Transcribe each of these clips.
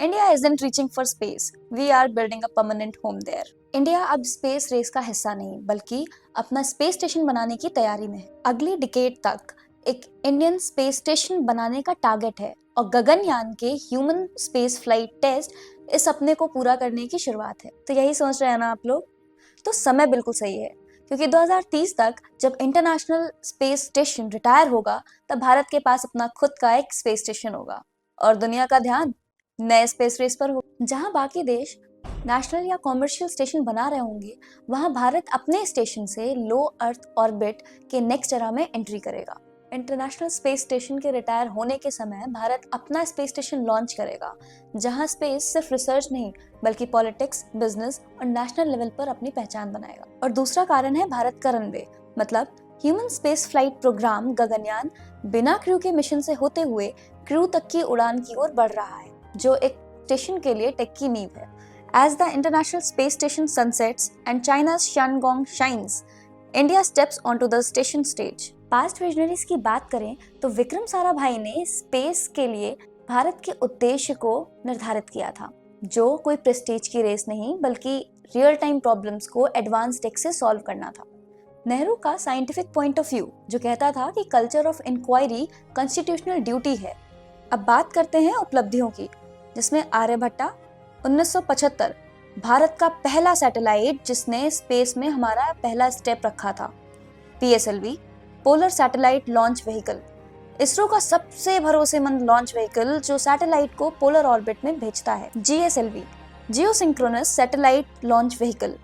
India isn't reaching for space. We are building a permanent home there. India अब space race का हिस्सा नहीं बल्कि अपना स्पेस स्टेशन बनाने की तैयारी में है। अगली डिकेड तक एक इंडियन स्पेस स्टेशन बनाने का टारगेट है और गगनयान के ह्यूमन स्पेस फ्लाइट टेस्ट इस सपने को पूरा करने की शुरुआत है। तो यही सोच रहे हैं ना आप लोग? तो समय बिल्कुल सही है क्योंकि 2030 तक जब इंटरनेशनल स्पेस स्टेशन रिटायर होगा तब भारत के पास अपना खुद का एक स्पेस स्टेशन होगा और दुनिया का ध्यान नए स्पेस रेस पर हो। जहां बाकी देश नेशनल या कॉमर्शियल स्टेशन बना रहे होंगे वहां भारत अपने स्टेशन से लो अर्थ ऑर्बिट के नेक्स्ट एरा में एंट्री करेगा। इंटरनेशनल स्पेस स्टेशन के रिटायर होने के समय भारत अपना स्पेस स्टेशन लॉन्च करेगा जहां स्पेस सिर्फ रिसर्च नहीं बल्कि पॉलिटिक्स, बिजनेस और नेशनल लेवल पर अपनी पहचान बनाएगा। और दूसरा कारण है भारत का रनवे, मतलब human space flight program Gaganyaan बिना क्रू के मिशन से होते हुए क्रू तक की उड़ान की ओर बढ़ रहा है, जो एक स्टेशन के लिए टेक की नींव है। As the International Space Station sunsets and China's Tiangong shines, India steps onto the station stage. Past visionaries की बात करें तो विक्रम साराभाई ने स्पेस के लिए भारत के उद्देश्य को निर्धारित किया था, जो कोई प्रेस्टीज की रेस नहीं बल्कि रियल टाइम प्रॉब्लम्स को एडवांस टेक से सॉल्व करना था। नेहरू का साइंटिफिक पॉइंट ऑफ व्यू जो कहता था कि culture of inquiry constitutional duty है। अब बात करते हैं उपलब्धियों की, जिसमें आर्यभट्टा 1975 भारत का पहला सैटेलाइट जिसने स्पेस में हमारा पहला स्टेप रखा था। PSLV polar satellite launch vehicle, ISRO का सबसे भरोसेमंद लॉन्च व्हीकल जो सैटेलाइट को पोलर ऑर्बिट में भेजता है। GSLV geosynchronous satellite launch vehicle,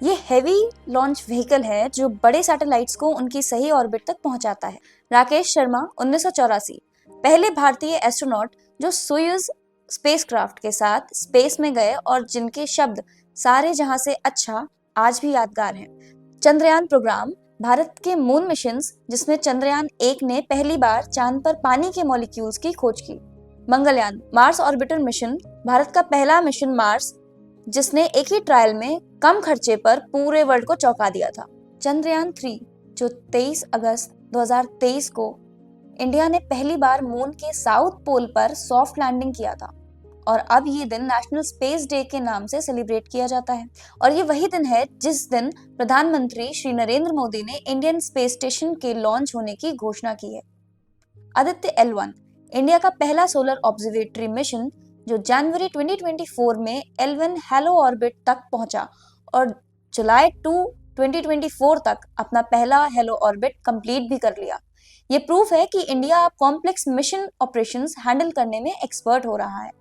ये हैवी लॉन्च व्हीकल है जो बड़े सैटेलाइट्स को उनकी सही ऑर्बिट तक पहुंचाता है। राकेश शर्मा 1984 पहले भारतीय एस्ट्रोनॉट जो सोयूज स्पेसक्राफ्ट के साथ स्पेस में गए और जिनके शब्द सारे जहां से अच्छा आज भी यादगार हैं। चंद्रयान प्रोग्राम भारत के मून मिशंस जिसमें चंद्रयान 1 ने पहली बार चांद पर पानी के मॉलिक्यूल्स की खोज की। Mangalyaan Mars orbiter mission Bharat का पहला मिशन मार्स जिसने एक ही ट्रायल में कम खर्चे पर पूरे वर्ल्ड को चौंका दिया था। चंद्रयान 3 जो 23 अगस्त 2023 को इंडिया ने पहली बार मून के साउथ पोल पर सॉफ्ट लैंडिंग किया था और अब ये दिन नेशनल स्पेस डे के नाम से सेलिब्रेट किया जाता है। और ये वही दिन है जिस दिन प्रधानमंत्री श्री नरेंद्र मोदी ने इंडियन स्पेस स्टेशन के लॉन्च होने की घोषणा की है। आदित्य L1 इंडिया का पहला सोलर ऑब्जर्वेटरी मिशन जो जनवरी 2024 में L1 हेलो ऑर्बिट तक पहुंचा और जुलाई 2 2024 तक अपना पहला हेलो ऑर्बिट कंप्लीट भी कर लिया। ये प्रूफ है कि India complex mission operations handle करने में एक्सपर्ट हो रहा है।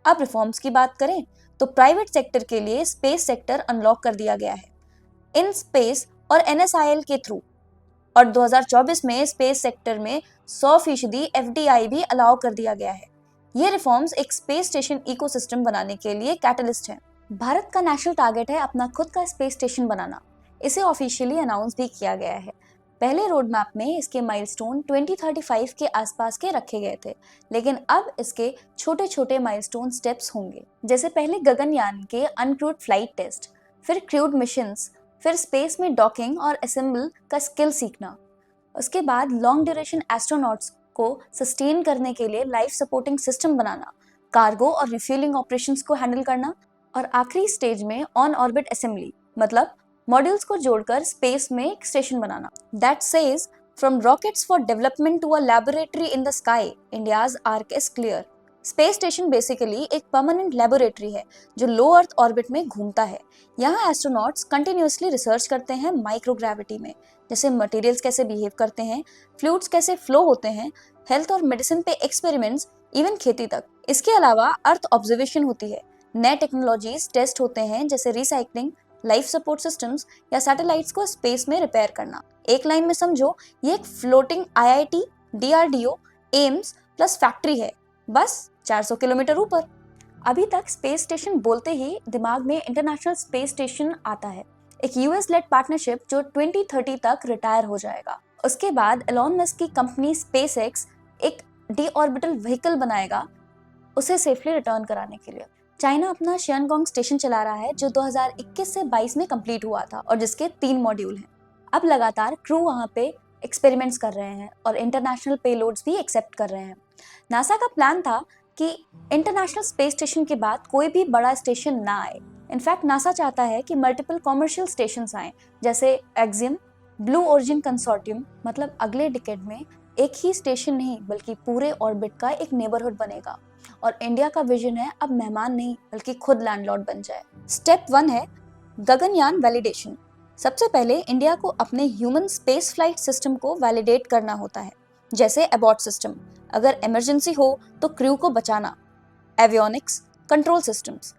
अब रिफॉर्म्स की बात करें तो प्राइवेट सेक्टर के लिए स्पेस सेक्टर अनलॉक कर दिया गया है इन स्पेस और NSIL के थ्रू, और 2024 में स्पेस सेक्टर में 100% FDI भी अलाउ कर दिया गया है। ये रिफॉर्म्स एक स्पेस स्टेशन इकोसिस्टम बनाने के लिए कैटलिस्ट है। भारत का नेशनल टारगेट है अपना खुद का स्पेस स्टेशन बनाना। इसे ऑफिशियली अनाउंस भी किया गया है। पहले रोड मैप में इसके माइलस्टोन 2035 के आसपास के रखे गए थे, लेकिन अब इसके छोटे छोटे माइलस्टोन स्टेप्स होंगे, जैसे पहले गगनयान के अनक्रूड फ्लाइट टेस्ट, फिर क्रूड मिशंस, फिर स्पेस में डॉकिंग और असेंबल का स्किल सीखना। उसके बाद लॉन्ग ड्यूरेशन एस्ट्रोनॉट्स को सस्टेन करने के लिए लाइफ सपोर्टिंग सिस्टम बनाना, कार्गो और रिफ्यूलिंग ऑपरेशंस को हैंडल करना, और आखिरी स्टेज में ऑन ऑर्बिट असेंबली, मतलब मॉड्यूल्स को जोड़कर स्पेस में एक station banana. That says, from rockets for development to a laboratory in the sky, India's arc is clear. Space station basically एक परमानेंट लेबोरेटरी है जो लो अर्थ ऑर्बिट में घूमता है। यहाँ एस्ट्रोनॉट्स कंटिन्यूसली रिसर्च करते हैं माइक्रोग्रेविटी में, जैसे मटेरियल्स कैसे बिहेव करते हैं, फ्लूइड्स कैसे फ्लो होते हैं, हेल्थ और मेडिसिन पे एक्सपेरिमेंट्स, इवन खेती तक। इसके अलावा अर्थ ऑब्जर्वेशन होती है, नए टेक्नोलॉजीज टेस्ट होते हैं जैसे रिसाइकलिंग, लाइफ सपोर्ट सिस्टम्स या सैटेलाइट्स को स्पेस में रिपेयर करना। एक लाइन में समझो, ये एक floating IIT, DRDO, AIIMS plus factory है, बस 400 किलोमीटर ऊपर। अभी तक स्पेस स्टेशन बोलते ही दिमाग में इंटरनेशनल स्पेस स्टेशन आता है, एक US लेड पार्टनरशिप जो 2030 तक रिटायर हो जाएगा। उसके बाद एलोन मस्क की कंपनी SpaceX एक डी ऑर्बिटल व्हीकल बनाएगा उसे सेफली रिटर्न कराने के लिए। चाइना अपना शियानगोंग स्टेशन चला रहा है जो 2021 से 22 में कंप्लीट हुआ था और जिसके 3 मॉड्यूल हैं। अब लगातार क्रू वहां पे एक्सपेरिमेंट्स कर रहे हैं और इंटरनेशनल पेलोड्स भी एक्सेप्ट कर रहे हैं। नासा का प्लान था कि इंटरनेशनल स्पेस स्टेशन के बाद कोई भी बड़ा स्टेशन ना आए। इनफैक्ट नासा चाहता है कि मल्टीपल कॉमर्शियल स्टेशंस आए, जैसे एक्सियम, ब्लू ओरिजिन कंसोर्टियम। मतलब अगले डिकेड में एक ही स्टेशन नहीं बल्कि पूरे ऑर्बिट का एक नेबरहुड बनेगा। और इंडिया का विजन है अब मेहमान नहीं बल्कि खुद लैंडलॉर्ड बन जाए। स्टेप 1 है गगनयान वैलिडेशन। सबसे पहले इंडिया को अपने ह्यूमन स्पेस फ्लाइट सिस्टम को वैलिडेट करना होता है, जैसे एबॉर्ट सिस्टम, अगर इमरजेंसी हो तो क्रू को बचाना, avionics, control systems,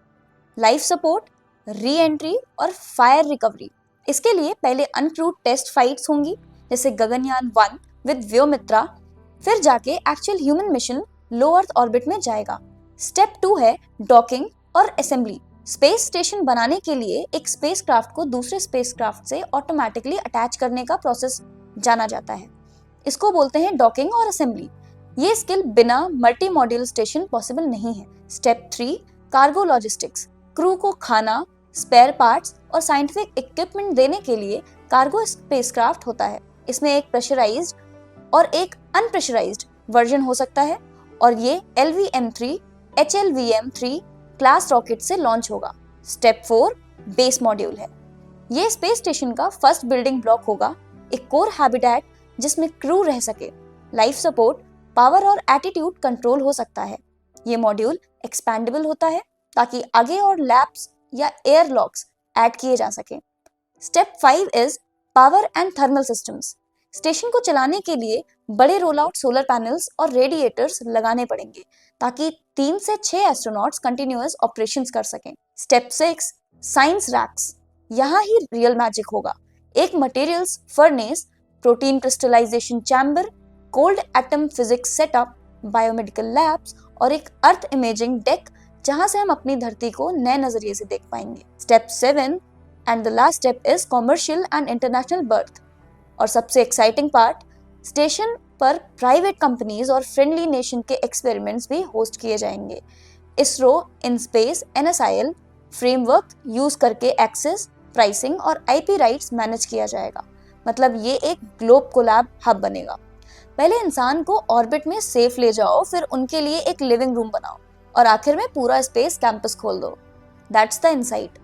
life support, re entry और फायर रिकवरी। इसके लिए पहले अनक्रूड टेस्ट फ्लाइट्स होंगी, जैसे गगनयान 1 विद व्योमित्रा, फिर जाके एक्चुअल ह्यूमन मिशन लो अर्थ ऑर्बिट में जाएगा। स्टेप 2 है डॉकिंग और असेंबली। स्पेस स्टेशन बनाने के लिए एक स्पेसक्राफ्ट को दूसरे स्पेसक्राफ्ट से ऑटोमेटिकली अटैच करने का प्रोसेस जाना जाता है। इसको बोलते हैं डॉकिंग और असेंबली। ये स्किल बिना मल्टी मॉड्यूल स्टेशन पॉसिबल नहीं है। Step 3 cargo logistics. क्रू को खाना, स्पेयर पार्ट्स और साइंटिफिक इक्विपमेंट देने के लिए कार्गो स्पेसक्राफ्ट होता है। इसमें एक प्रेशराइज्ड और एक अनप्रेशराइज्ड वर्जन हो सकता है और ये LVM-3, HLVM-3 क्लास रॉकेट से लॉन्च होगा। स्टेप 4 बेस मॉड्यूल है। ये स्पेस स्टेशन का फर्स्ट बिल्डिंग ब्लॉक होगा, एक कोर हैबिटेट जिसमें क्रू रह सके, लाइफ सपोर्ट, पावर और एटीट्यूड कंट्रोल हो सकता है। ये मॉड्यूल एक्सपैंडेबल होता है ताकि आगे और लैब्स या एयर लॉक्स ऐड किए जा सके। Step 5 is power and thermal systems. Station को चलाने के लिए बड़े रोल आउट सोलर पैनल्स और रेडिएटर्स लगाने पड़ेंगे ताकि 3 से 6 एस्ट्रोनॉट्स कंटिन्यूअस ऑपरेशंस कर सकें। Step 6 science racks. यहाँ ही रियल मैजिक होगा। एक materials furnace, protein crystallization chamber, cold atom physics setup, biomedical labs और एक अर्थ इमेजिंग डेक जहां से हम अपनी धरती को नए नजरिए से देख पाएंगे। Step 7 and the last step is commercial and international birth. और सबसे एक्साइटिंग पार्ट, स्टेशन पर प्राइवेट कंपनीज और फ्रेंडली नेशन के एक्सपेरिमेंट्स भी होस्ट किए जाएंगे। ISRO in space NSIL framework use करके एक्सेस, प्राइसिंग और IP राइट्स मैनेज किया जाएगा। मतलब ये एक ग्लोब कोलैब हब बनेगा। पहले इंसान को ऑर्बिट में सेफ ले जाओ, फिर उनके लिए एक लिविंग रूम बनाओ और आखिर में पूरा स्पेस कैंपस खोल दो। That's the insight.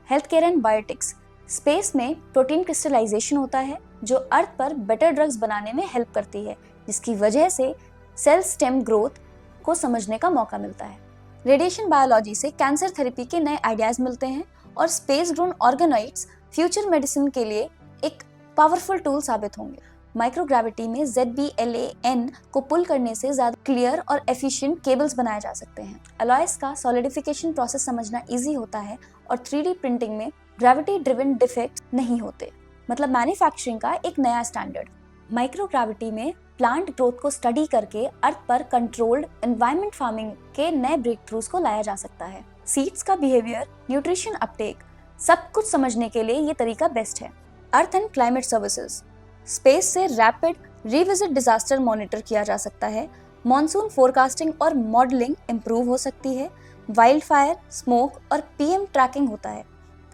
Health care and biotics. Space में प्रोटीन क्रिस्टलाइजेशन होता है जो अर्थ पर बेटर ड्रग्स बनाने में हेल्प करती है, जिसकी वजह से सेल स्टेम ग्रोथ को समझने का मौका मिलता है। रेडिएशन बायोलॉजी से कैंसर थेरेपी के नए आइडियाज मिलते हैं और space grown organoids future medicine के लिए एक पावरफुल टूल साबित होंगे। माइक्रोग्रेविटी में ZBLAN को पुल करने से ज्यादा क्लियर और एफिशिएंट केबल्स बनाए जा सकते हैं। अलॉयस का सॉलिडिफिकेशन प्रोसेस समझना इजी होता है और 3D प्रिंटिंग में ग्रेविटी ड्रिवन डिफेक्ट नहीं होते। मतलब मैन्युफैक्चरिंग का एक नया स्टैंडर्ड। माइक्रोग्रेविटी में प्लांट ग्रोथ को स्टडी करके अर्थ पर कंट्रोल्ड एनवायरनमेंट फार्मिंग के नए ब्रेक थ्रूज को लाया जा सकता है। सीड्स का बिहेवियर, न्यूट्रिशन अपटेक, सब कुछ समझने के लिए ये तरीका बेस्ट है। Earth and climate services. Space से रैपिड रिविजिट डिजास्टर मॉनिटर किया जा सकता है। मॉनसून फोरकास्टिंग और मॉडलिंग इंप्रूव हो सकती है। वाइल्ड फायर, स्मोक और PM ट्रैकिंग होता है।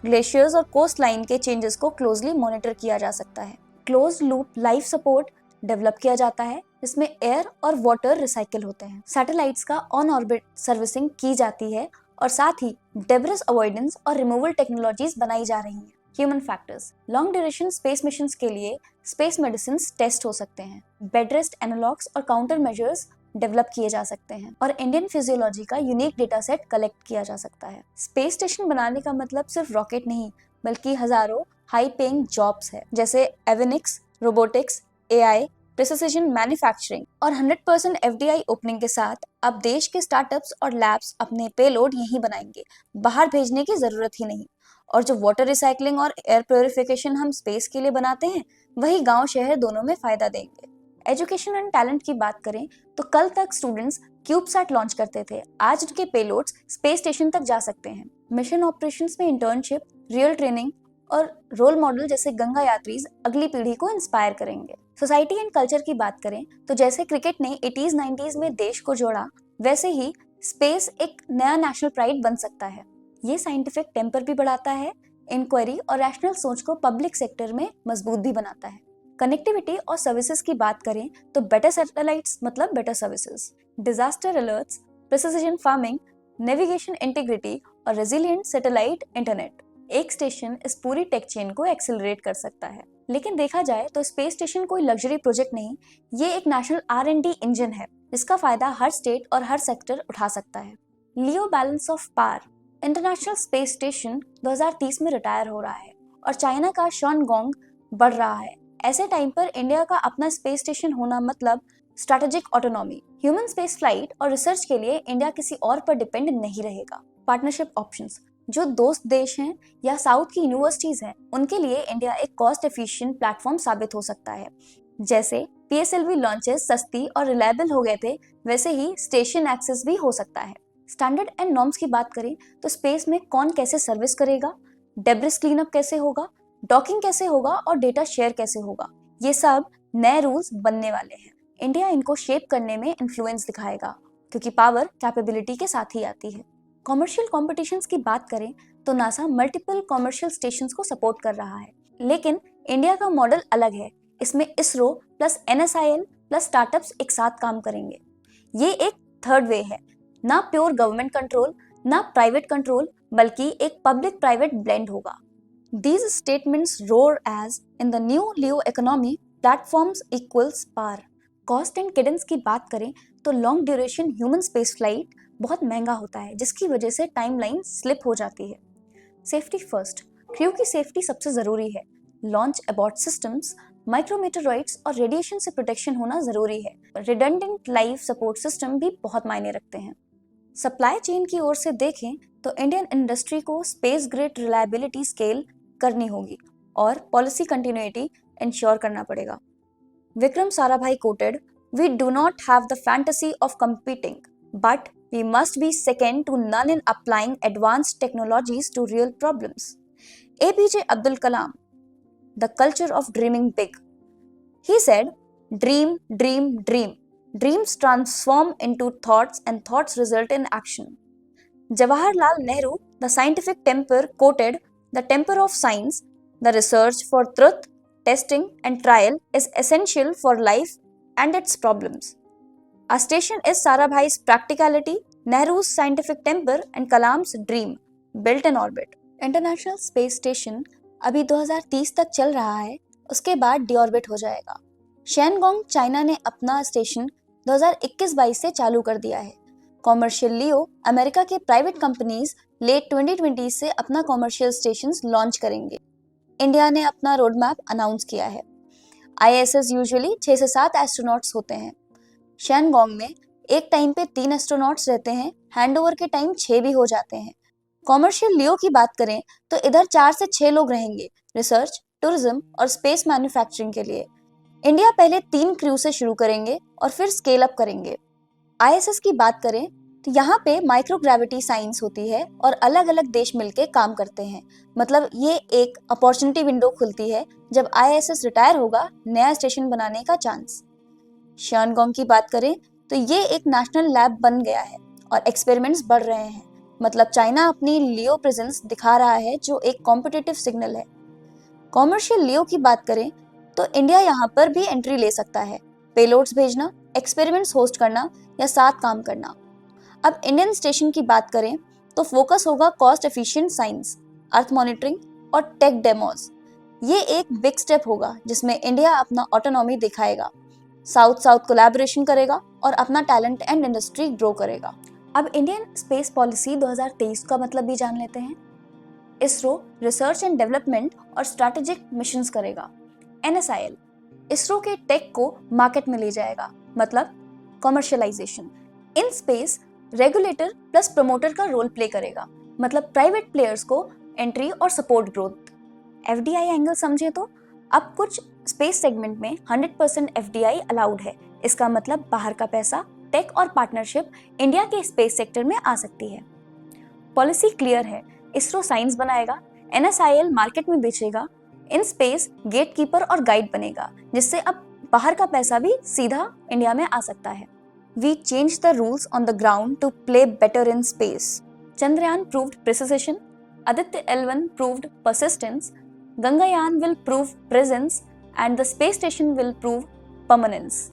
ग्लेशियर्स और कोस्ट लाइन के चेंजेस को क्लोजली मॉनिटर किया जा सकता है। Close loop life support develop किया जाता है, जिसमें एयर और वाटर रिसाइकिल होते हैं। सैटेलाइट्स का ऑन ऑर्बिट सर्विसिंग की जाती है और साथ ही डेब्रिस अवॉइडेंस और रिमूवल टेक्नोलॉजीज बनाई जा रही हैं। Human factors. Long duration space missions के लिए स्पेस मेडिसिन टेस्ट हो सकते हैं। बेड रेस्ट एनालॉग्स और काउंटर मेजर्स डेवलप किए जा सकते हैं और इंडियन फिजियोलॉजी का यूनिक डेटा सेट कलेक्ट किया जा सकता है। स्पेस स्टेशन बनाने का मतलब सिर्फ रॉकेट नहीं बल्कि हजारों हाई पेइंग जॉब्स है, जैसे एविनिक्स, रोबोटिक्स, AI, प्रिसिजन मैन्युफैक्चरिंग और 100% FDI ओपनिंग के साथ अब देश के स्टार्टअप्स और लैब्स अपने पेलोड यहीं बनाएंगे, बाहर भेजने की जरूरत ही नहीं। और जो वाटर रिसाइकलिंग और एयर प्योरिफिकेशन हम स्पेस के लिए बनाते हैं, वही गांव शहर दोनों में फायदा देंगे। एजुकेशन एंड टैलेंट की बात करें तो कल तक स्टूडेंट्स क्यूबसैट लॉन्च करते थे, आज उनके पेलोड्स स्पेस स्टेशन तक जा सकते हैं। मिशन ऑपरेशंस में इंटर्नशिप, रियल ट्रेनिंग और रोल मॉडल जैसे गंगा यात्रीज अगली पीढ़ी को इंस्पायर करेंगे। सोसाइटी एंड कल्चर की बात करें तो जैसे क्रिकेट ने 80s 90s में देश को जोड़ा, वैसे ही स्पेस एक नया नेशनल प्राइड बन सकता है। ये साइंटिफिक टेम्पर भी बढ़ाता है, इंक्वायरी और रैशनल सोच को पब्लिक सेक्टर में मजबूत भी बनाता है। कनेक्टिविटी और सर्विसेज की बात करें तो बेटर सैटेलाइट्स मतलब better services. Disaster alerts, precision farming, navigation integrity और रेजिलिएंट सैटेलाइट इंटरनेट। एक स्टेशन इस पूरी टेक चेन को एक्सेलरेट कर सकता है। लेकिन देखा जाए तो स्पेस स्टेशन कोई लग्जरी प्रोजेक्ट नहीं, ये एक नेशनल R&D इंजन है जिसका फायदा हर स्टेट और हर सेक्टर उठा सकता है। LEO balance of power. International space station 2030 में रिटायर हो रहा है और चाइना का शॉनगोंग बढ़ रहा है। ऐसे टाइम पर इंडिया का अपना स्पेस स्टेशन होना मतलब strategic autonomy. Human space flight और रिसर्च के लिए इंडिया किसी और पर डिपेंड नहीं रहेगा। Partnership options. जो दोस्त देश हैं या साउथ की यूनिवर्सिटीज हैं, उनके लिए इंडिया एक कॉस्ट एफिशिएंट प्लेटफॉर्म साबित हो सकता है। जैसे PSLV लॉन्चेस सस्ती और रिलायबल हो गए थे, वैसे ही स्टेशन एक्सेस भी हो सकता है। स्टैंडर्ड एंड नॉर्म्स की बात करें तो स्पेस में कौन कैसे सर्विस करेगा, डेब्रिस क्लीनअप कैसे होगा, डॉकिंग कैसे होगा और डेटा शेयर कैसे होगा, ये सब नए रूल्स बनने वाले हैं। इंडिया इनको शेप करने में इन्फ्लुएंस दिखाएगा क्योंकि पावर कैपेबिलिटी के साथ ही आती है। कॉमर्शियल कॉम्पिटिशन्स की बात करें तो नासा मल्टीपल कॉमर्शियल स्टेशंस को सपोर्ट कर रहा है, लेकिन इंडिया का मॉडल अलग है। इसमें ISRO plus NSIL plus startups एक साथ काम करेंगे। ये एक थर्ड वे है, ना प्योर गवर्नमेंट कंट्रोल ना प्राइवेट कंट्रोल, बल्कि एक पब्लिक प्राइवेट ब्लेंड होगा। These statements roar as in the new Leo economy platforms equals power। Cost and cadence की बात करें तो long duration human space flight बहुत महंगा होता है, जिसकी वजह से टाइमलाइन स्लिप हो जाती है। Safety first. क्रू की सेफ्टी सबसे जरूरी है। लॉन्च अबॉर्ट सिस्टम्स, माइक्रोमीटरॉइड्स और रेडिएशन से प्रोटेक्शन होना जरूरी है। रिडंडेंट लाइफ सपोर्ट सिस्टम भी बहुत मायने रखते हैं। सप्लाई चेन की ओर से देखें तो इंडियन इंडस्ट्री को स्पेस ग्रेड रिलायबिलिटी स्केल करनी होगी और पॉलिसी कंटिन्यूटी इंश्योर करना पड़ेगा। Vikram Sarabhai quoted, "We do not have the fantasy of competing, but we must be second to none in applying advanced technologies to real problems." APJ Abdul Kalam, the culture of dreaming big. He said, "Dream, dream, dream. Dreams transform into thoughts and thoughts result in action." Jawaharlal Nehru, the scientific temper, quoted, "The temper of science, the research for truth, testing and trial is essential for life and its problems." Our station is Sarabhai's practicality, Nehru's scientific temper and Kalam's dream, built in orbit. International space station अभी 2030 तक चल रहा है, उसके बाद deorbit हो जाएगा। शैनगोंग China ने अपना स्टेशन 2021-22 से चालू कर दिया है। कॉमर्शियल लियो अमेरिका के प्राइवेट कंपनीज लेट 2020 से अपना कॉमर्शियल स्टेशंस लॉन्च करेंगे। इंडिया ने अपना रोड मैप अनाउंस किया है। ISS यूजुअली 6 से 7 एस्ट्रोनॉट्स होते हैं। शैनगोंग में एक टाइम पे 3 एस्ट्रोनॉट्स रहते हैं, हैंडओवर के टाइम 6 भी हो जाते हैं। कॉमर्शियल लियो की बात करें तो इधर 4 से 6 लोग रहेंगे रिसर्च, टूरिज्म और स्पेस मैन्युफैक्चरिंग के लिए। इंडिया पहले 3 क्रू से शुरू करेंगे और फिर स्केल अप करेंगे। ISS की बात करें तो यहाँ पे माइक्रोग्रेविटी साइंस होती है और अलग अलग देश मिलके काम करते हैं। मतलब ये एक अपॉर्चुनिटी विंडो खुलती है जब ISS रिटायर होगा, नया स्टेशन बनाने का चांस। शैनगोंग की बात करें तो ये एक नेशनल लैब बन गया है और एक्सपेरिमेंट्स बढ़ रहे हैं। मतलब चाइना अपनी लियो प्रेजेंस दिखा रहा है, जो एक कॉम्पिटिटिव सिग्नल है। कॉमर्शियल लियो की बात करें तो इंडिया यहाँ पर भी एंट्री ले सकता है। पेलोड्स भेजना, एक्सपेरिमेंट्स होस्ट करना या साथ काम करना। अब इंडियन स्टेशन की बात करें तो फोकस होगा कॉस्ट एफिशिएंट साइंस, अर्थ मॉनिटरिंग और टेक डेमोज। ये एक बिग स्टेप होगा जिसमें इंडिया अपना ऑटोनॉमी दिखाएगा, साउथ साउथ कोलैबोरेशन करेगा और अपना टैलेंट एंड इंडस्ट्री ग्रो करेगा। अब इंडियन स्पेस पॉलिसी 2023 का मतलब भी जान लेते हैं। इसरो रिसर्च एंड डेवलपमेंट और स्ट्रैटेजिक मिशंस करेगा। NSIL इसरो के टेक को मार्केट में ले जाएगा, मतलब commercialisation. In space regulator plus promoter का रोल प्ले करेगा, मतलब प्राइवेट प्लेयर्स को एंट्री और सपोर्ट ग्रोथ। FDI एंगल समझे तो अब कुछ स्पेस सेगमेंट में 100% FDI अलाउड है। इसका मतलब बाहर का पैसा, टेक और पार्टनरशिप इंडिया के स्पेस सेक्टर में आ सकती है। पॉलिसी क्लियर है, इसरो साइंस बनाएगा, NSIL मार्केट में बेचेगा, इन स्पेस गेटकीपर और गाइड बनेगा, जिससे अब बाहर का पैसा भी सीधा इंडिया में आ सकता है। We changed the rules on the ground to play better in space. Chandrayaan proved precision, Aditya L1 proved persistence, Gangayaan will prove presence, and the space station will prove permanence.